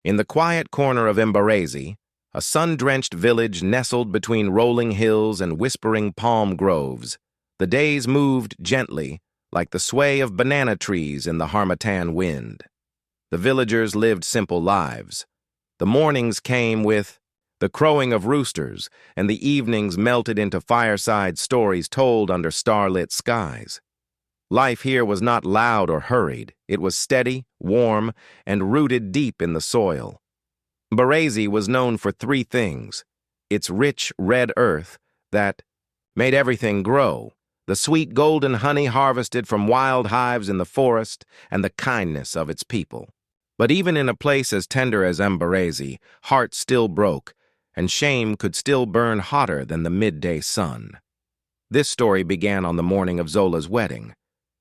In the quiet corner of Imbarese, a sun-drenched village nestled between rolling hills and whispering palm groves, the days moved gently, like the sway of banana trees in the harmattan wind. The villagers lived simple lives. The mornings came with the crowing of roosters, and the evenings melted into fireside stories told under starlit skies. Life here was not loud or hurried. It was steady, warm, and rooted deep in the soil. Barese was known for three things: its rich red earth that made everything grow, the sweet golden honey harvested from wild hives in the forest, and the kindness of its people. But even in a place as tender as Barese, hearts still broke, and shame could still burn hotter than the midday sun. This story began on the morning of Zola's wedding,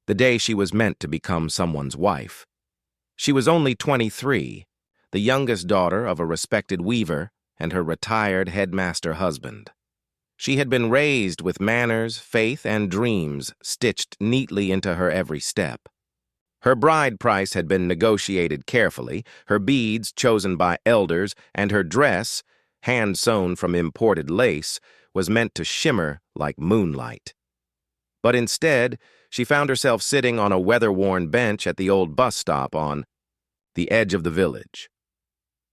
the day she was meant to become someone's wife. She was only 23, the youngest daughter of a respected weaver and her retired headmaster husband. She had been raised with manners, faith, and dreams stitched neatly into her every step. Her bride price had been negotiated carefully, her beads chosen by elders, and her dress, hand-sewn from imported lace, was meant to shimmer like moonlight. But instead, she found herself sitting on a weather-worn bench at the old bus stop on the edge of the village,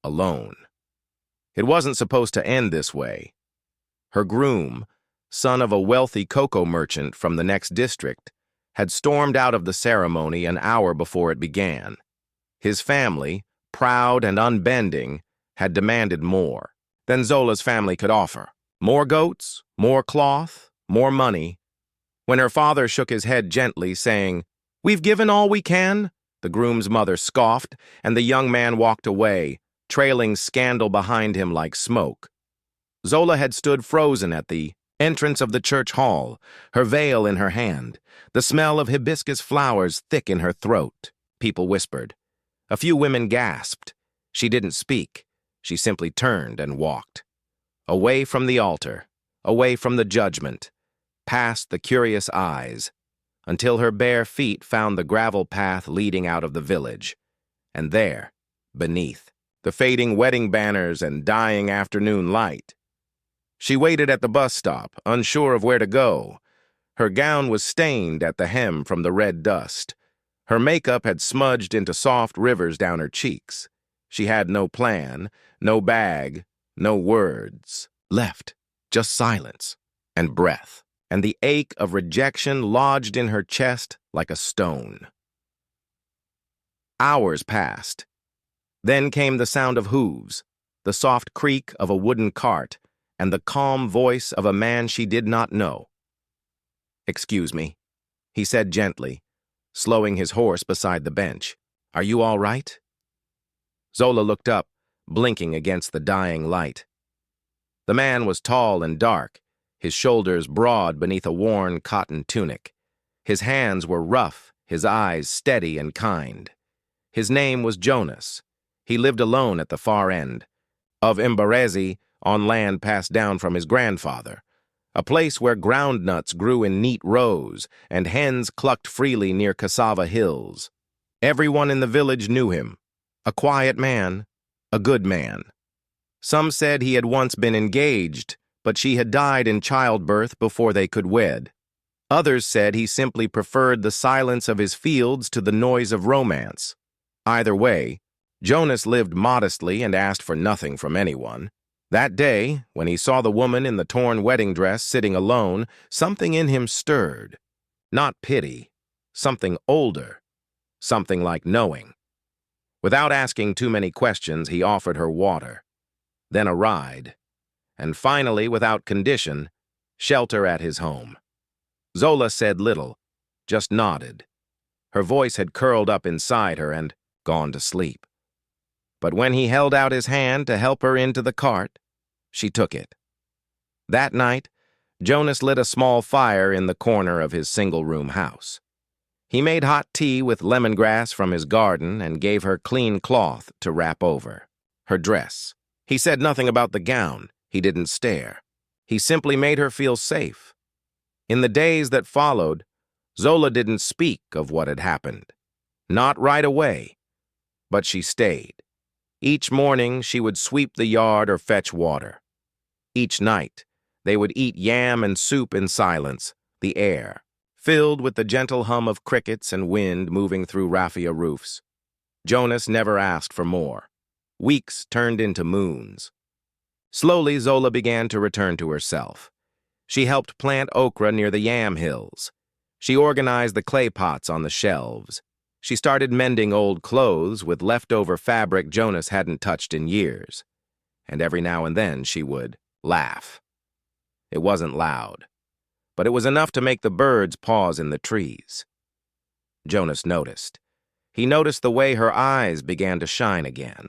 alone. It wasn't supposed to end this way. Her groom, son of a wealthy cocoa merchant from the next district, had stormed out of the ceremony an hour before it began. His family, proud and unbending, had demanded more than Zola's family could offer. More goats, more cloth, more money. When her father shook his head gently, saying, "We've given all we can," the groom's mother scoffed, and the young man walked away, trailing scandal behind him like smoke. Zola had stood frozen at the entrance of the church hall, her veil in her hand, the smell of hibiscus flowers thick in her throat. People whispered. A few women gasped. She didn't speak. She simply turned and walked. Away from the altar, away from the judgment, past the curious eyes, until her bare feet found the gravel path leading out of the village. And there, beneath, the fading wedding banners and dying afternoon light. She waited at the bus stop, unsure of where to go. Her gown was stained at the hem from the red dust. Her makeup had smudged into soft rivers down her cheeks. She had no plan, no bag, no words left, just silence and breath, and the ache of rejection lodged in her chest like a stone. Hours passed. Then came the sound of hooves, the soft creak of a wooden cart, and the calm voice of a man she did not know. "Excuse me," he said gently, slowing his horse beside the bench. "Are you all right?" Zola looked up, blinking against the dying light. The man was tall and dark, his shoulders broad beneath a worn cotton tunic. His hands were rough, his eyes steady and kind. His name was Jonas. He lived alone at the far end of Imbarese, on land passed down from his grandfather, a place where groundnuts grew in neat rows and hens clucked freely near cassava hills. Everyone in the village knew him, a quiet man, a good man. Some said he had once been engaged, but she had died in childbirth before they could wed. Others said he simply preferred the silence of his fields to the noise of romance. Either way, Jonas lived modestly and asked for nothing from anyone. That day, when he saw the woman in the torn wedding dress sitting alone, something in him stirred. Not pity, something older, something like knowing. Without asking too many questions, he offered her water, then a ride, and finally, without condition, shelter at his home. Zola said little, just nodded. Her voice had curled up inside her and gone to sleep. But when he held out his hand to help her into the cart, she took it. That night, Jonas lit a small fire in the corner of his single-room house. He made hot tea with lemongrass from his garden and gave her clean cloth to wrap over her dress. He said nothing about the gown. He didn't stare. He simply made her feel safe. In the days that followed, Zola didn't speak of what had happened. Not right away. But she stayed. Each morning, she would sweep the yard or fetch water. Each night, they would eat yam and soup in silence, the air, filled with the gentle hum of crickets and wind moving through raffia roofs. Jonas never asked for more. Weeks turned into moons. Slowly, Zola began to return to herself. She helped plant okra near the yam hills. She organized the clay pots on the shelves. She started mending old clothes with leftover fabric Jonas hadn't touched in years. And every now and then she would laugh. It wasn't loud, but it was enough to make the birds pause in the trees. Jonas noticed. He noticed the way her eyes began to shine again,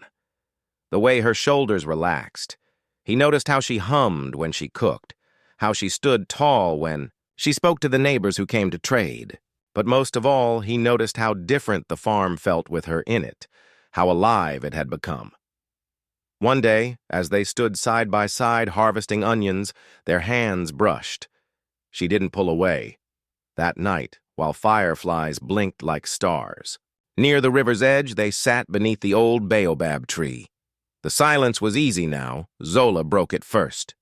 the way her shoulders relaxed. He noticed how she hummed when she cooked, how she stood tall when she spoke to the neighbors who came to trade. But most of all, he noticed how different the farm felt with her in it, how alive it had become. One day, as they stood side by side harvesting onions, their hands brushed. She didn't pull away. That night, while fireflies blinked like stars, near the river's edge, they sat beneath the old baobab tree. The silence was easy now. Zola broke it first.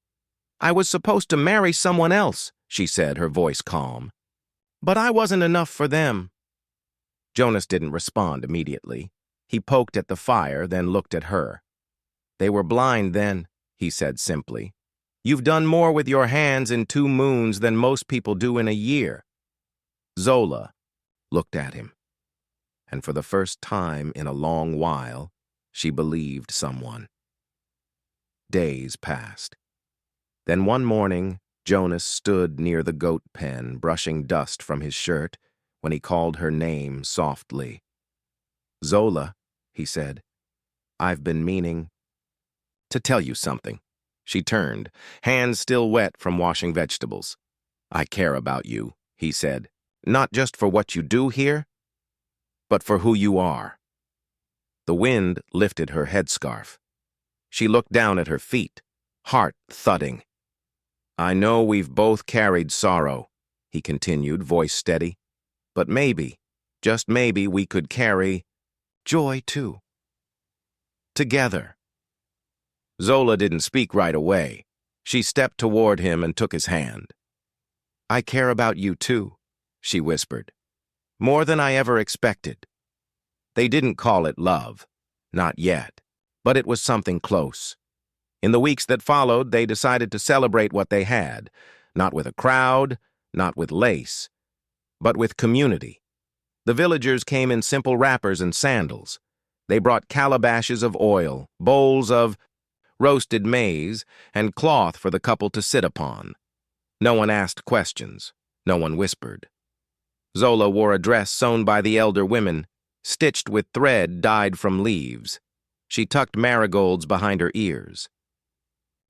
"I was supposed to marry someone else," she said, her voice calm. "But I wasn't enough for them." Jonas didn't respond immediately. He poked at the fire, then looked at her. "They were blind then," he said simply. "You've done more with your hands in 2 moons than most people do in a year." Zola looked at him, and for the first time in a long while, she believed someone. Days passed. Then one morning, Jonas stood near the goat pen, brushing dust from his shirt, when he called her name softly. "Zola," he said, "I've been meaning to tell you something." She turned, hands still wet from washing vegetables. "I care about you," he said, "not just for what you do here, but for who you are." The wind lifted her headscarf. She looked down at her feet, heart thudding. "I know we've both carried sorrow," he continued, voice steady, "but maybe, just maybe, we could carry joy too. Together." Zola didn't speak right away. She stepped toward him and took his hand. "I care about you too," she whispered. "More than I ever expected." They didn't call it love, not yet, but it was something close. In the weeks that followed, they decided to celebrate what they had, not with a crowd, not with lace, but with community. The villagers came in simple wrappers and sandals. They brought calabashes of oil, bowls of roasted maize, and cloth for the couple to sit upon. No one asked questions. No one whispered. Zola wore a dress sewn by the elder women, stitched with thread dyed from leaves. She tucked marigolds behind her ears.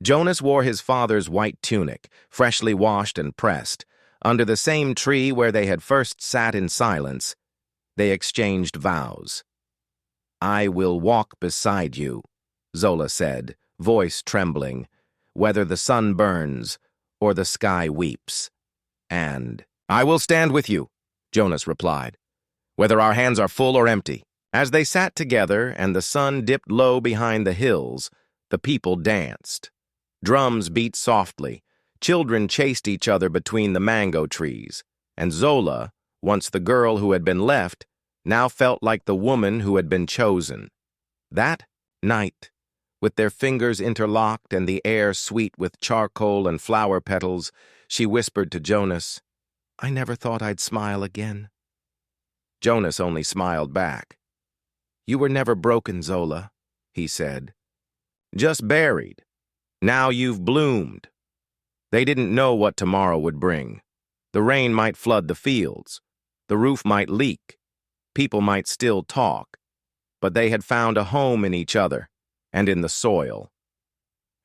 Jonas wore his father's white tunic, freshly washed and pressed. Under the same tree where they had first sat in silence, they exchanged vows. "I will walk beside you," Zola said, voice trembling, "whether the sun burns or the sky weeps." And, "I will stand with you," Jonas replied, "whether our hands are full or empty." As they sat together and the sun dipped low behind the hills, the people danced. Drums beat softly. Children chased each other between the mango trees. And Zola, once the girl who had been left, now felt like the woman who had been chosen. That night, with their fingers interlocked and the air sweet with charcoal and flower petals, she whispered to Jonas, "I never thought I'd smile again." Jonas only smiled back. "You were never broken, Zola," he said. "Just buried. Now you've bloomed." They didn't know what tomorrow would bring. The rain might flood the fields. The roof might leak. People might still talk. But they had found a home in each other and in the soil.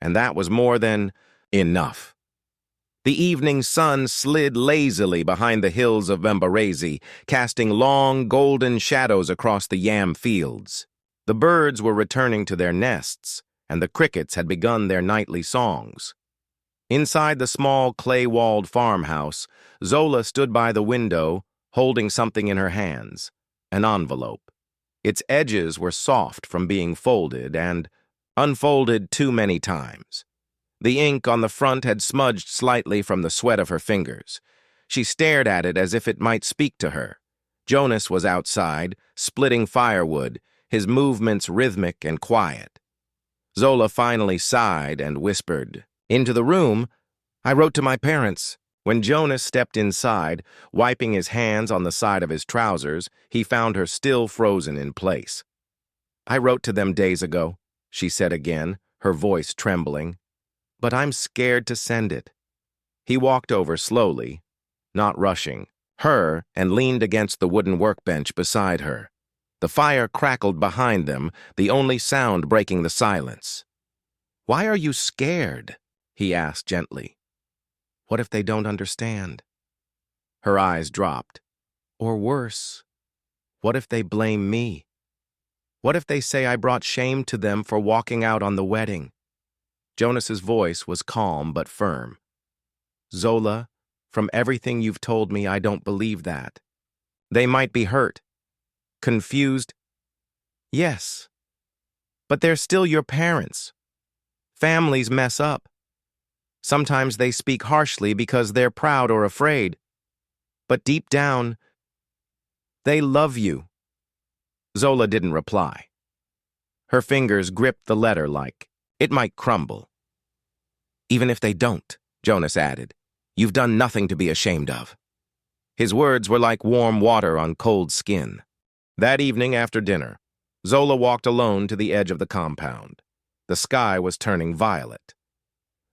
And that was more than enough. The evening sun slid lazily behind the hills of Vembarezi, casting long, golden shadows across the yam fields. The birds were returning to their nests, and the crickets had begun their nightly songs. Inside the small, clay-walled farmhouse, Zola stood by the window, holding something in her hands, an envelope. Its edges were soft from being folded and unfolded too many times. The ink on the front had smudged slightly from the sweat of her fingers. She stared at it as if it might speak to her. Jonas was outside, splitting firewood, his movements rhythmic and quiet. Zola finally sighed and whispered, "Into the room, I wrote to my parents." When Jonas stepped inside, wiping his hands on the side of his trousers, he found her still frozen in place. "I wrote to them days ago," she said again, her voice trembling. "But I'm scared to send it." He walked over slowly, not rushing, her, and leaned against the wooden workbench beside her. The fire crackled behind them, the only sound breaking the silence. "Why are you scared?" he asked gently. "What if they don't understand?" Her eyes dropped. "Or worse, what if they blame me? What if they say I brought shame to them for walking out on the wedding?" Jonas's voice was calm but firm. "Zola, from everything you've told me, I don't believe that. They might be hurt, confused. Yes, but they're still your parents. Families mess up. Sometimes they speak harshly because they're proud or afraid. But deep down, they love you." Zola didn't reply. Her fingers gripped the letter like it might crumble. "Even if they don't," Jonas added, "you've done nothing to be ashamed of." His words were like warm water on cold skin. That evening after dinner, Zola walked alone to the edge of the compound. The sky was turning violet.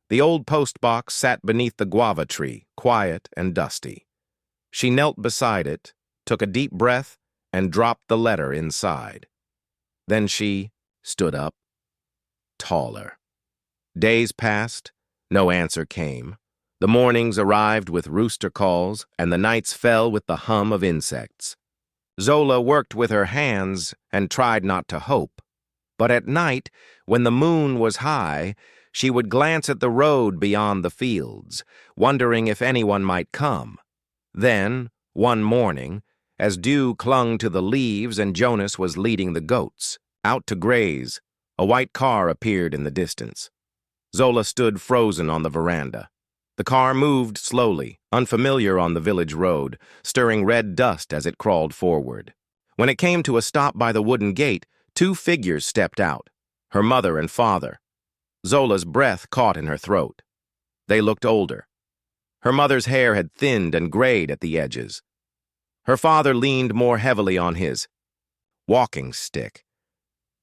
The old postbox sat beneath the guava tree, quiet and dusty. She knelt beside it, took a deep breath, and dropped the letter inside. Then she stood up, taller. Days passed, no answer came. The mornings arrived with rooster calls, and the nights fell with the hum of insects. Zola worked with her hands and tried not to hope. But at night, when the moon was high, she would glance at the road beyond the fields, wondering if anyone might come. Then, one morning, as dew clung to the leaves and Jonas was leading the goats out to graze, a white car appeared in the distance. Zola stood frozen on the veranda. The car moved slowly, unfamiliar on the village road, stirring red dust as it crawled forward. When it came to a stop by the wooden gate, two figures stepped out, her mother and father. Zola's breath caught in her throat. They looked older. Her mother's hair had thinned and grayed at the edges. Her father leaned more heavily on his walking stick.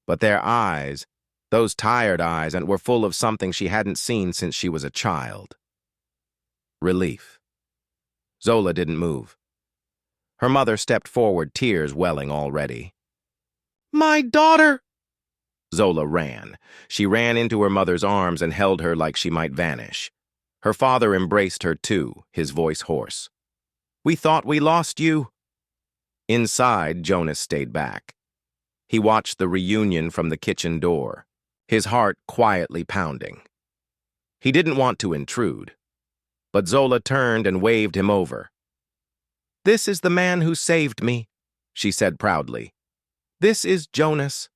But their eyes, those tired eyes, and were full of something she hadn't seen since she was a child. Relief. Zola didn't move. Her mother stepped forward, tears welling already. "My daughter!" Zola ran. She ran into her mother's arms and held her like she might vanish. Her father embraced her too, his voice hoarse. "We thought we lost you." Inside, Jonas stayed back. He watched the reunion from the kitchen door, his heart quietly pounding. He didn't want to intrude, but Zola turned and waved him over. "This is the man who saved me," she said proudly. "This is Jonas."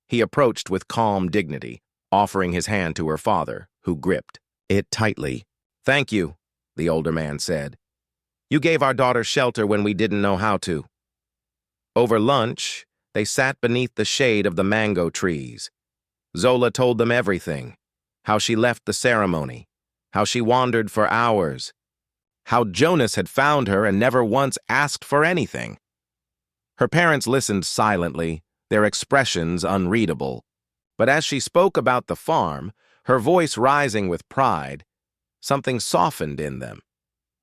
He approached with calm dignity, offering his hand to her father, who gripped it tightly. "Thank you," the older man said. "You gave our daughter shelter when we didn't know how to." Over lunch, they sat beneath the shade of the mango trees. Zola told them everything, how she left the ceremony, how she wandered for hours, how Jonas had found her and never once asked for anything. Her parents listened silently, their expressions unreadable. But as she spoke about the farm, her voice rising with pride, something softened in them.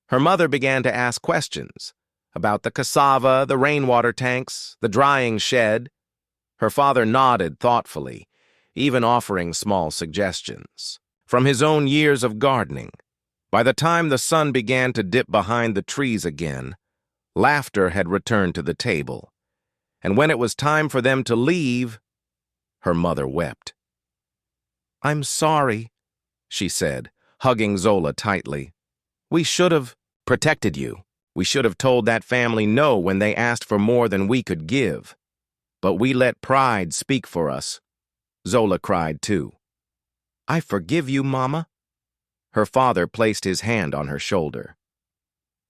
Her mother began to ask questions about the cassava, the rainwater tanks, the drying shed. Her father nodded thoughtfully, even offering small suggestions from his own years of gardening. By the time the sun began to dip behind the trees again, laughter had returned to the table. And when it was time for them to leave, her mother wept. "I'm sorry," she said, hugging Zola tightly. "We should have protected you. We should have told that family no when they asked for more than we could give." But we let pride speak for us. Zola cried too. I forgive you, Mama. Her father placed his hand on her shoulder.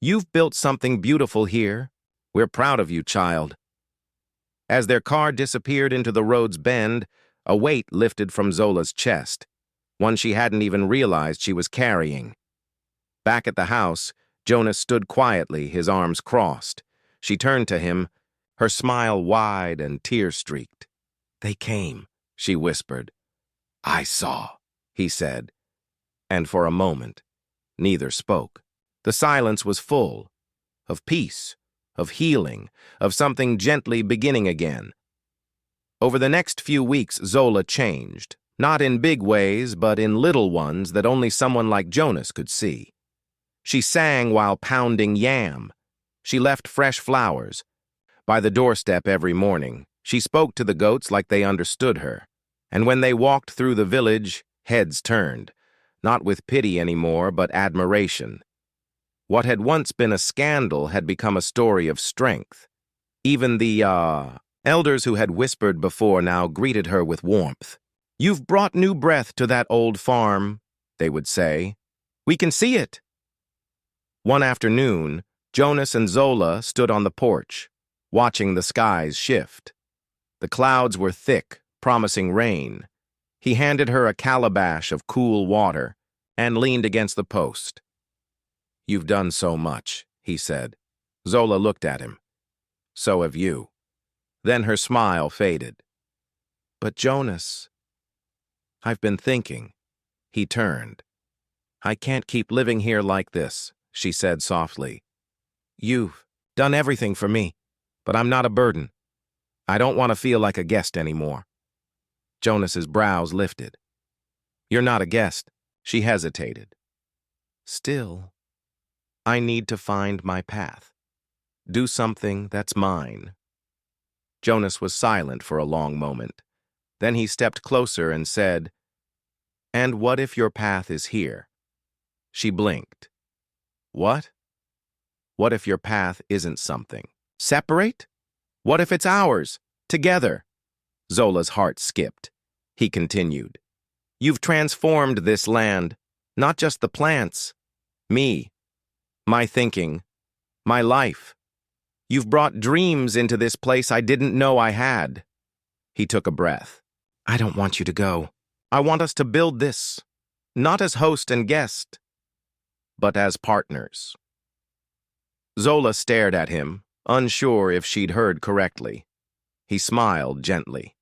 You've built something beautiful here. We're proud of you, child. As their car disappeared into the road's bend, a weight lifted from Zola's chest, one she hadn't even realized she was carrying. Back at the house, Jonas stood quietly, his arms crossed. She turned to him, her smile wide and tear-streaked. They came, she whispered. I saw, he said. And for a moment, neither spoke. The silence was full of peace, of healing, of something gently beginning again. Over the next few weeks, Zola changed, not in big ways, but in little ones that only someone like Jonas could see. She sang while pounding yam. She left fresh flowers. By the doorstep every morning, she spoke to the goats like they understood her. And when they walked through the village, heads turned, not with pity anymore, but admiration. What had once been a scandal had become a story of strength. Even the, elders who had whispered before now greeted her with warmth. You've brought new breath to that old farm, they would say. We can see it. One afternoon, Jonas and Zola stood on the porch, watching the skies shift. The clouds were thick, promising rain. He handed her a calabash of cool water and leaned against the post. You've done so much, he said. Zola looked at him. So have you. Then her smile faded. But Jonas, I've been thinking. He turned. I can't keep living here like this, she said softly. You've done everything for me, but I'm not a burden. I don't want to feel like a guest anymore. Jonas's brows lifted. You're not a guest, she hesitated. Still, I need to find my path. Do something that's mine. Jonas was silent for a long moment. Then he stepped closer and said, And what if your path is here? She blinked. What? What if your path isn't something? Separate? What if it's ours? Together? Zola's heart skipped. He continued. You've transformed this land, not just the plants. Me. My thinking. My life. You've brought dreams into this place I didn't know I had. He took a breath. I don't want you to go. I want us to build this, not as host and guest, but as partners. Zola stared at him, unsure if she'd heard correctly. He smiled gently.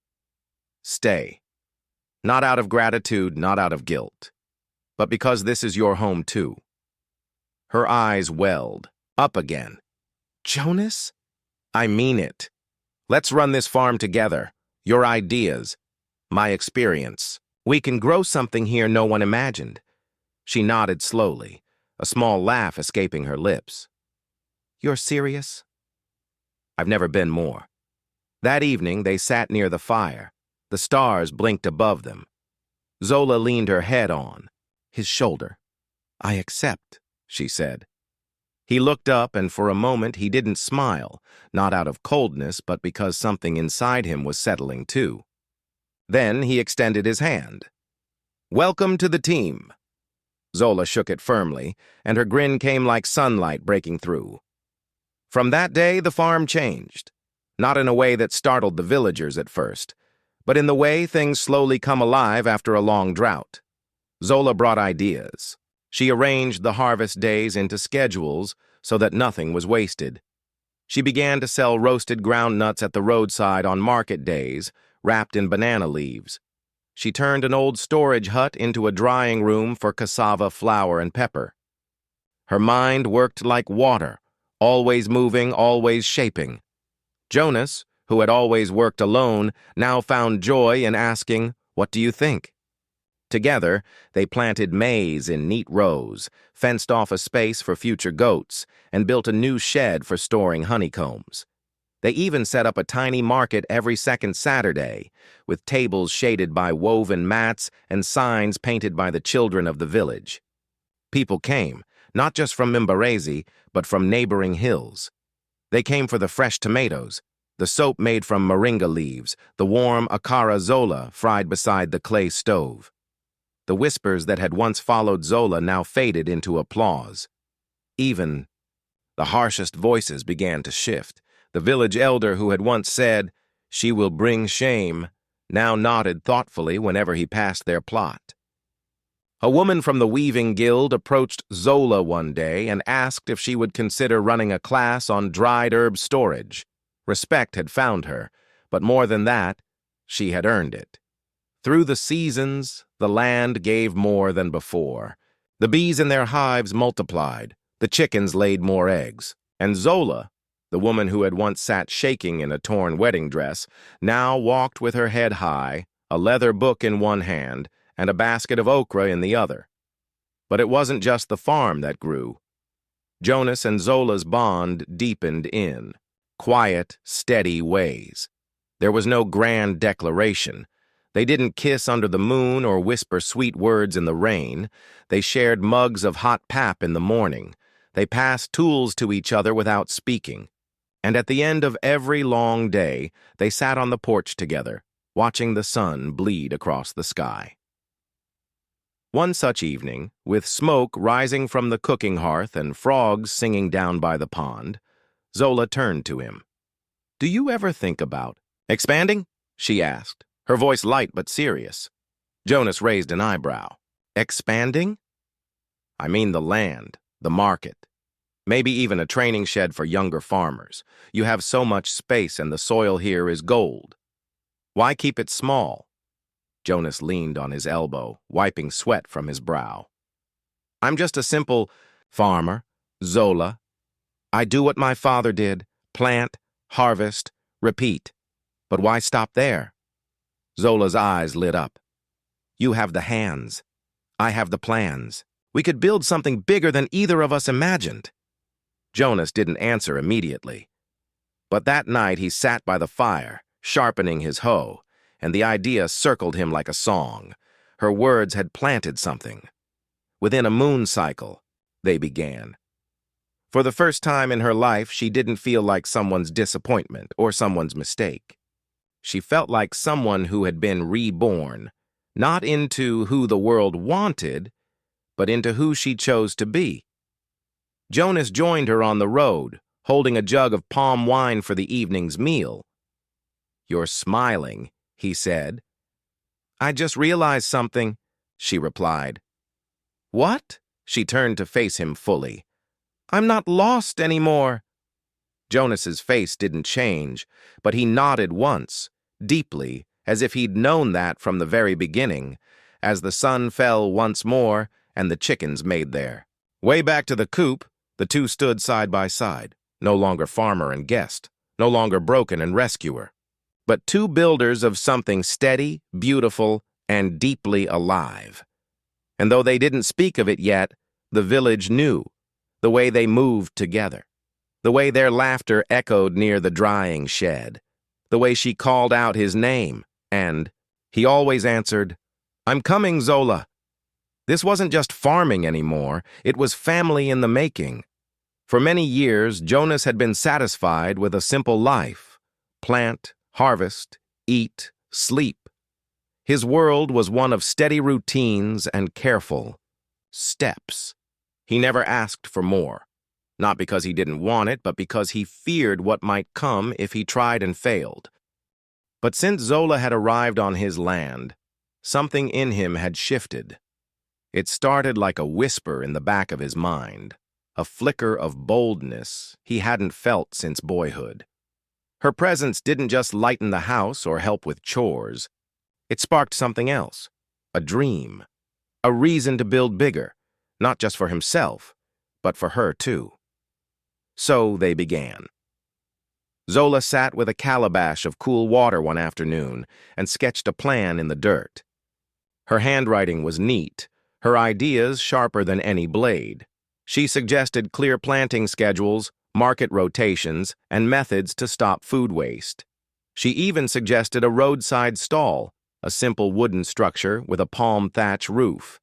Stay. Not out of gratitude, not out of guilt, but because this is your home too. Her eyes welled, up again. Jonas? I mean it. Let's run this farm together. Your ideas, my experience. We can grow something here no one imagined. She nodded slowly, a small laugh escaping her lips. You're serious? I've never been more. That evening, they sat near the fire. The stars blinked above them. Zola leaned her head on his shoulder. I accept, she said. He looked up, and for a moment he didn't smile, not out of coldness, but because something inside him was settling too. Then he extended his hand. Welcome to the team. Zola shook it firmly, and her grin came like sunlight breaking through. From that day, the farm changed. Not in a way that startled the villagers at first, but in the way things slowly come alive after a long drought. Zola brought ideas. She arranged the harvest days into schedules so that nothing was wasted. She began to sell roasted ground nuts at the roadside on market days, wrapped in banana leaves. She turned an old storage hut into a drying room for cassava, flour, and pepper. Her mind worked like water, always moving, always shaping. Jonas, who had always worked alone, now found joy in asking, "What do you think?" Together, they planted maize in neat rows, fenced off a space for future goats, and built a new shed for storing honeycombs. They even set up a tiny market every second Saturday, with tables shaded by woven mats and signs painted by the children of the village. People came, not just from Mimbarese, but from neighboring hills. They came for the fresh tomatoes, the soap made from moringa leaves, the warm acara Zola fried beside the clay stove. The whispers that had once followed Zola now faded into applause. Even the harshest voices began to shift. The village elder who had once said, "She will bring shame," now nodded thoughtfully whenever he passed their plot. A woman from the weaving guild approached Zola one day and asked if she would consider running a class on dried herb storage. Respect had found her, but more than that, she had earned it. Through the seasons, the land gave more than before. The bees in their hives multiplied, the chickens laid more eggs, and Zola, the woman who had once sat shaking in a torn wedding dress, now walked with her head high, a leather book in one hand, and a basket of okra in the other. But it wasn't just the farm that grew. Jonas and Zola's bond deepened in quiet, steady ways. There was no grand declaration. They didn't kiss under the moon or whisper sweet words in the rain. They shared mugs of hot pap in the morning. They passed tools to each other without speaking. And at the end of every long day, they sat on the porch together, watching the sun bleed across the sky. One such evening, with smoke rising from the cooking hearth and frogs singing down by the pond, Zola turned to him. "Do you ever think about expanding?" she asked, her voice light but serious. Jonas raised an eyebrow. "Expanding?" "I mean the land, the market. Maybe even a training shed for younger farmers. You have so much space and the soil here is gold. Why keep it small?" Jonas leaned on his elbow, wiping sweat from his brow. "I'm just a simple farmer, Zola. I do what my father did, plant, harvest, repeat. But why stop there?" Zola's eyes lit up. "You have the hands. I have the plans. We could build something bigger than either of us imagined." Jonas didn't answer immediately. But that night he sat by the fire, sharpening his hoe, and the idea circled him like a song. Her words had planted something. Within a moon cycle, they began. For the first time in her life, she didn't feel like someone's disappointment or someone's mistake. She felt like someone who had been reborn, not into who the world wanted, but into who she chose to be. Jonas joined her on the road, holding a jug of palm wine for the evening's meal. "You're smiling," he said. "I just realized something," she replied. "What?" She turned to face him fully. "I'm not lost anymore." Jonas's face didn't change, but he nodded once, deeply, as if he'd known that from the very beginning, as the sun fell once more and the chickens made there. Way back to the coop, the two stood side by side, no longer farmer and guest, no longer broken and rescuer, but two builders of something steady, beautiful, and deeply alive. And though they didn't speak of it yet, the village knew, the way they moved together, the way their laughter echoed near the drying shed, the way she called out his name, and he always answered, "I'm coming, Zola." This wasn't just farming anymore, it was family in the making. For many years, Jonas had been satisfied with a simple life: plant, harvest, eat, sleep. His world was one of steady routines and careful steps. He never asked for more, not because he didn't want it, but because he feared what might come if he tried and failed. But since Zola had arrived on his land, something in him had shifted. It started like a whisper in the back of his mind, a flicker of boldness he hadn't felt since boyhood. Her presence didn't just lighten the house or help with chores. It sparked something else, a dream, a reason to build bigger, not just for himself, but for her too. So they began. Zola sat with a calabash of cool water one afternoon and sketched a plan in the dirt. Her handwriting was neat, her ideas sharper than any blade. She suggested clear planting schedules, market rotations, and methods to stop food waste. She even suggested a roadside stall, a simple wooden structure with a palm thatch roof,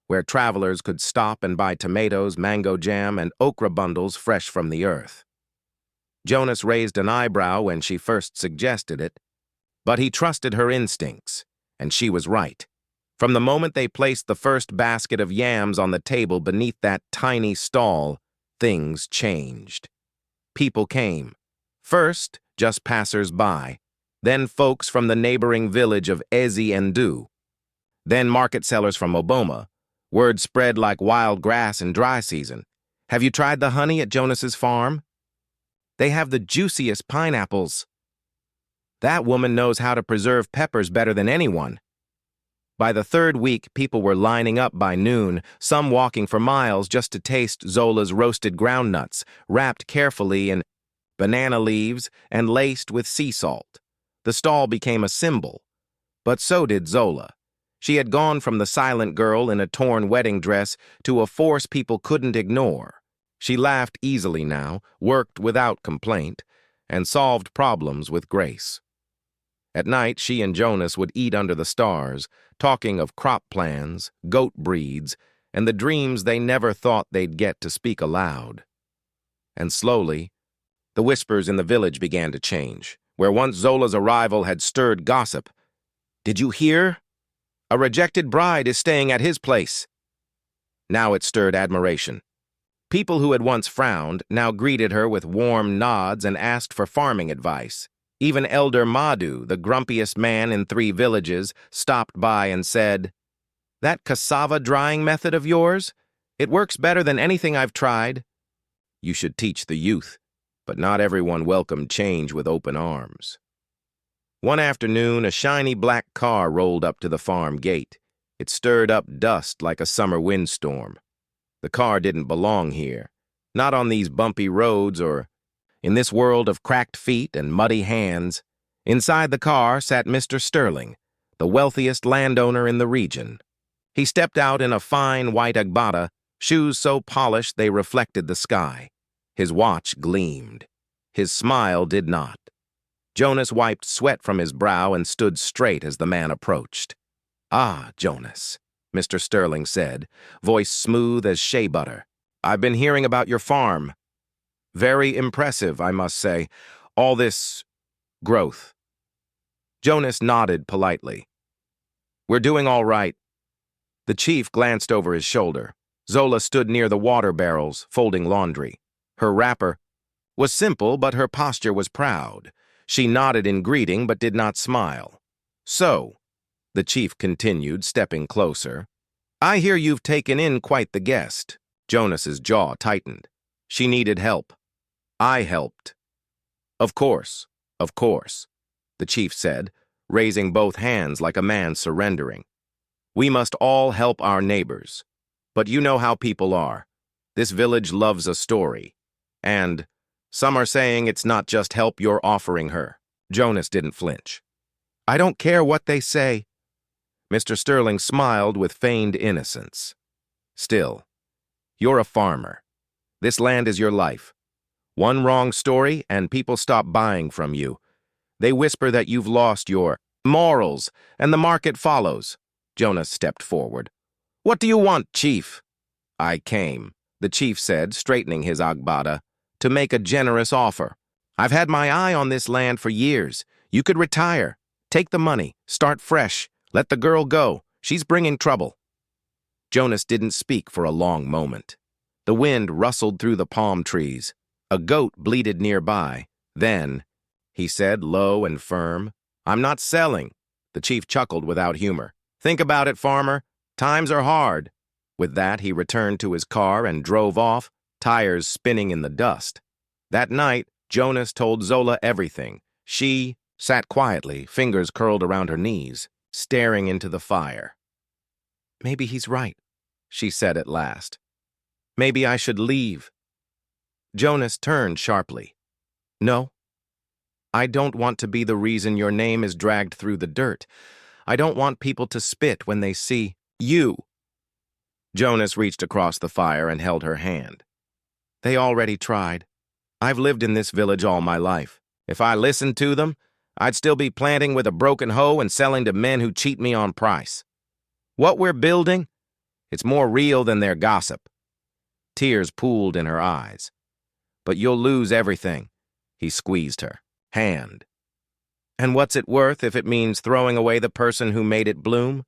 where travelers could stop and buy tomatoes, mango jam, and okra bundles fresh from the earth. Jonas raised an eyebrow when she first suggested it, but he trusted her instincts, and she was right. From the moment they placed the first basket of yams on the table beneath that tiny stall, things changed. People came. First, just passers-by, then folks from the neighboring village of Ezi and Du, then market sellers from Oboma. Word spread like wild grass in dry season. Have you tried the honey at Jonas's farm? They have the juiciest pineapples. That woman knows how to preserve peppers better than anyone. By the third week, people were lining up by noon, some walking for miles just to taste Zola's roasted groundnuts, wrapped carefully in banana leaves and laced with sea salt. The stall became a symbol, but so did Zola. She had gone from the silent girl in a torn wedding dress to a force people couldn't ignore. She laughed easily now, worked without complaint, and solved problems with grace. At night, she and Jonas would eat under the stars, talking of crop plans, goat breeds, and the dreams they never thought they'd get to speak aloud. And slowly, the whispers in the village began to change. Where once Zola's arrival had stirred gossip. Did you hear? A rejected bride is staying at his place. Now it stirred admiration. People who had once frowned now greeted her with warm nods and asked for farming advice. Even Elder Madhu, the grumpiest man in 3 villages, stopped by and said, "That cassava drying method of yours? It works better than anything I've tried." You should teach the youth, but not everyone welcomed change with open arms. One afternoon, a shiny black car rolled up to the farm gate. It stirred up dust like a summer windstorm. The car didn't belong here, not on these bumpy roads or in this world of cracked feet and muddy hands. Inside the car sat Mr. Sterling, the wealthiest landowner in the region. He stepped out in a fine white agbada, shoes so polished they reflected the sky. His watch gleamed. His smile did not. Jonas wiped sweat from his brow and stood straight as the man approached. "Ah, Jonas," Mr. Sterling said, voice smooth as shea butter. "I've been hearing about your farm. Very impressive, I must say. All this growth." Jonas nodded politely. "We're doing all right." The chief glanced over his shoulder. Zola stood near the water barrels, folding laundry. Her wrapper was simple, but her posture was proud. She nodded in greeting, but did not smile. "So," the chief continued, stepping closer, "I hear you've taken in quite the guest." Jonas's jaw tightened. She needed help. I helped. Of course," the chief said, raising both hands like a man surrendering. "We must all help our neighbors. But you know how people are. This village loves a story. And some are saying it's not just help you're offering her." Jonas didn't flinch. "I don't care what they say." Mr. Sterling smiled with feigned innocence. "Still, you're a farmer. This land is your life. One wrong story and people stop buying from you. They whisper that you've lost your morals, and the market follows." Jonas stepped forward. "What do you want, Chief?" "I came," the chief said, straightening his agbada, "to make a generous offer. I've had my eye on this land for years. You could retire, take the money, start fresh, let the girl go. She's bringing trouble." Jonas didn't speak for a long moment. The wind rustled through the palm trees. A goat bleated nearby. Then, he said, low and firm, "I'm not selling." The chief chuckled without humor. "Think about it, farmer. Times are hard." With that, he returned to his car and drove off, tires spinning in the dust. That night, Jonas told Zola everything. She sat quietly, fingers curled around her knees, staring into the fire. "Maybe he's right," she said at last. "Maybe I should leave." Jonas turned sharply. "No. I don't want to be the reason your name is dragged through the dirt. I don't want people to spit when they see you." Jonas reached across the fire and held her hand. "They already tried. I've lived in this village all my life. If I listened to them, I'd still be planting with a broken hoe and selling to men who cheat me on price. What we're building, it's more real than their gossip." Tears pooled in her eyes. "But you'll lose everything. He squeezed her hand. And what's it worth if it means throwing away the person who made it bloom?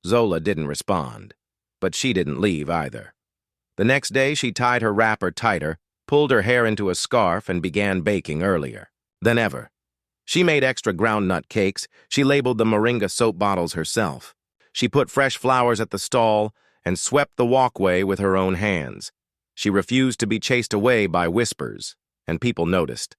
Zola didn't respond, but she didn't leave either. The next day, she tied her wrapper tighter, pulled her hair into a scarf, and began baking earlier than ever. She made extra groundnut cakes. She labeled the moringa soap bottles herself. She put fresh flowers at the stall and swept the walkway with her own hands. She refused to be chased away by whispers, and people noticed.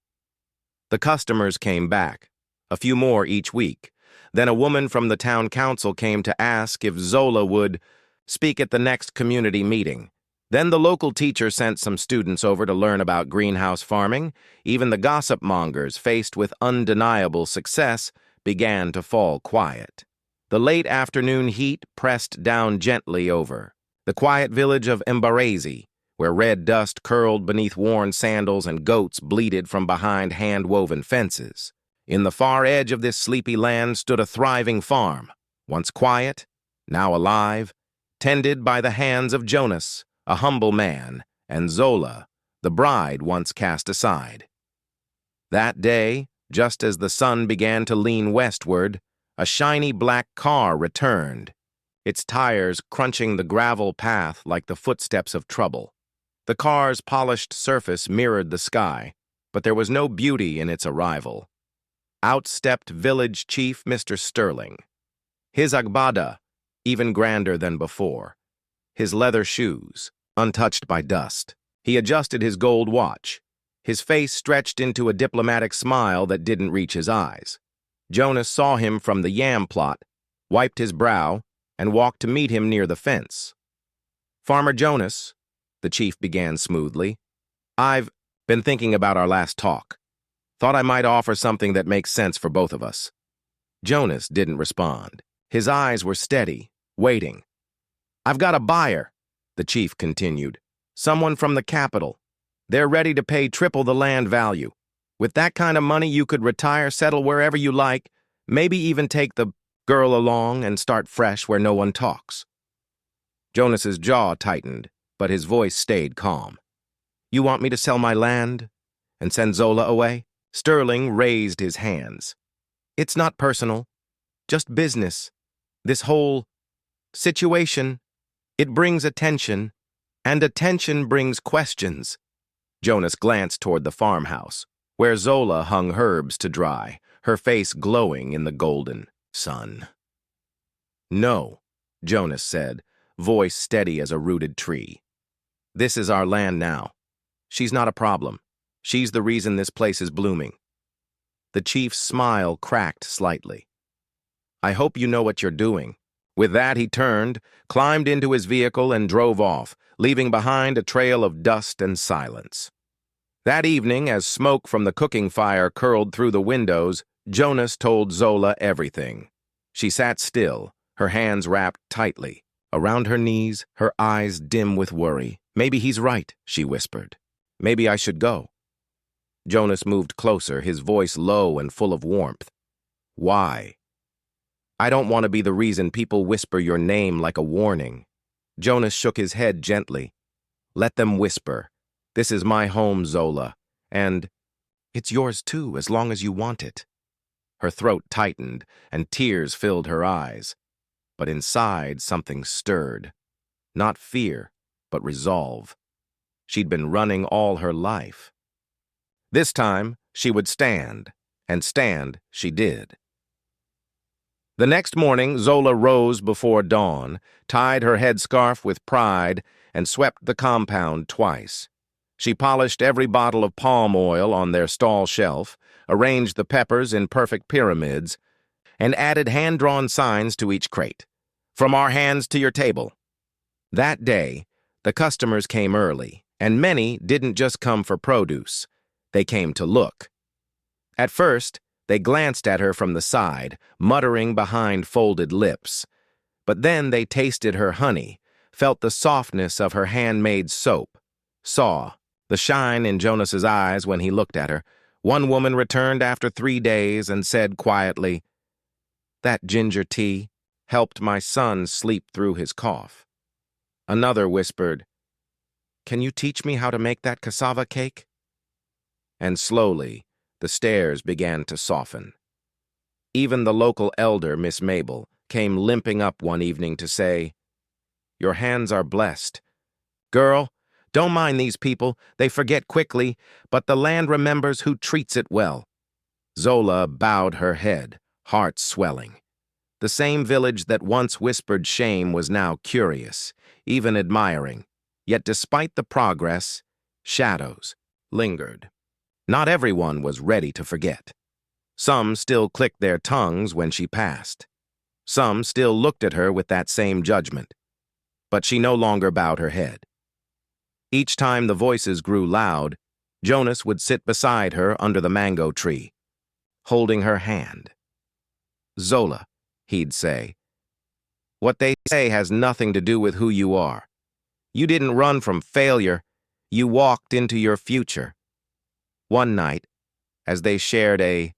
The customers came back, a few more each week. Then a woman from the town council came to ask if Zola would speak at the next community meeting. Then the local teacher sent some students over to learn about greenhouse farming. Even the gossip mongers, faced with undeniable success, began to fall quiet. The late afternoon heat pressed down gently over the quiet village of Embarrazy, where red dust curled beneath worn sandals and goats bleated from behind hand-woven fences. In the far edge of this sleepy land stood a thriving farm, once quiet, now alive, tended by the hands of Jonas, a humble man, and Zola, the bride once cast aside. That day, just as the sun began to lean westward, a shiny black car returned, its tires crunching the gravel path like the footsteps of trouble. The car's polished surface mirrored the sky, but there was no beauty in its arrival. Out stepped village chief Mr. Sterling. His agbada, even grander than before. His leather shoes, untouched by dust. He adjusted his gold watch. His face stretched into a diplomatic smile that didn't reach his eyes. Jonas saw him from the yam plot, wiped his brow, and walked to meet him near the fence. "Farmer Jonas," the chief began smoothly, "I've been thinking about our last talk. Thought I might offer something that makes sense for both of us." Jonas didn't respond. His eyes were steady, waiting. "I've got a buyer," the chief continued. "Someone from the capital. They're ready to pay triple the land value. With that kind of money, you could retire, settle wherever you like, maybe even take the girl along and start fresh where no one talks." Jonas's jaw tightened, but his voice stayed calm. "You want me to sell my land and send Zola away?" Sterling raised his hands. "It's not personal, just business. This whole situation, it brings attention, and attention brings questions." Jonas glanced toward the farmhouse, where Zola hung herbs to dry, her face glowing in the golden sun. "No," Jonas said, voice steady as a rooted tree. "This is our land now. She's not a problem. She's the reason this place is blooming." The chief's smile cracked slightly. "I hope you know what you're doing." With that, he turned, climbed into his vehicle, and drove off, leaving behind a trail of dust and silence. That evening, as smoke from the cooking fire curled through the windows, Jonas told Zola everything. She sat still, her hands wrapped tightly around her knees, her eyes dim with worry. "Maybe he's right," she whispered. "Maybe I should go." Jonas moved closer, his voice low and full of warmth. "Why?" "I don't want to be the reason people whisper your name like a warning." Jonas shook his head gently. "Let them whisper. This is my home, Zola, and it's yours too, as long as you want it." Her throat tightened, and tears filled her eyes. But inside, something stirred. Not fear, but resolve. She'd been running all her life. This time, she would stand, and stand she did. The next morning, Zola rose before dawn, tied her headscarf with pride, and swept the compound twice. She polished every bottle of palm oil on their stall shelf, arranged the peppers in perfect pyramids, and added hand-drawn signs to each crate. "From our hands to your table." That day, the customers came early, and many didn't just come for produce. They came to look. At first, they glanced at her from the side, muttering behind folded lips. But then they tasted her honey, felt the softness of her handmade soap, saw the shine in Jonas's eyes when he looked at her. One woman returned after 3 days and said quietly, "That ginger tea helped my son sleep through his cough." Another whispered, "Can you teach me how to make that cassava cake?" and slowly, the stairs began to soften. Even the local elder, Miss Mabel, came limping up one evening to say, "Your hands are blessed. Girl, don't mind these people, they forget quickly, but the land remembers who treats it well." Zola bowed her head, heart swelling. The same village that once whispered shame was now curious, even admiring. Yet despite the progress, shadows lingered. Not everyone was ready to forget. Some still clicked their tongues when she passed. Some still looked at her with that same judgment. But she no longer bowed her head. Each time the voices grew loud, Jonas would sit beside her under the mango tree, holding her hand. "Zola," he'd say, "what they say has nothing to do with who you are. You didn't run from failure, you walked into your future." One night, as they shared a